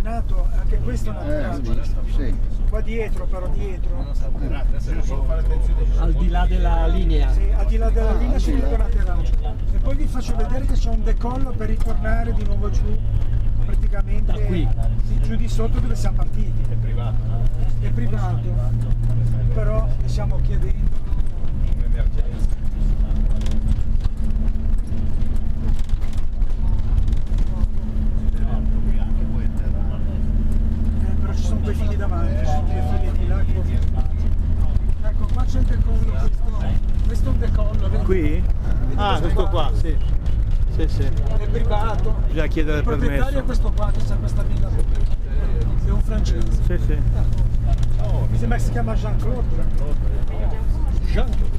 nato, anche questo è nato. Sì. Qua dietro, però dietro. Al di là della linea. Sì, al di là della linea c'è tutto laterale. E poi vi faccio vedere che c'è un decollo per ritornare di nuovo giù, praticamente da qui. Sì, giù di sotto dove siamo partiti. È privato. È privato, però stiamo chiedendo un'emergenza. Però ci sono quei fili davanti, ci sono quei fili di là. Ecco, qua c'è il decollo, questo è un decollo. Vedi? Qui? Ah, questo qua, sì. Sì, sì. È privato. Bisogna chiedere il il proprietario permesso. è questo qua che c'è questa villa. È un francese. Sì, sì. Mi sembra che si chiama Jean-Claude. Jean-Claude.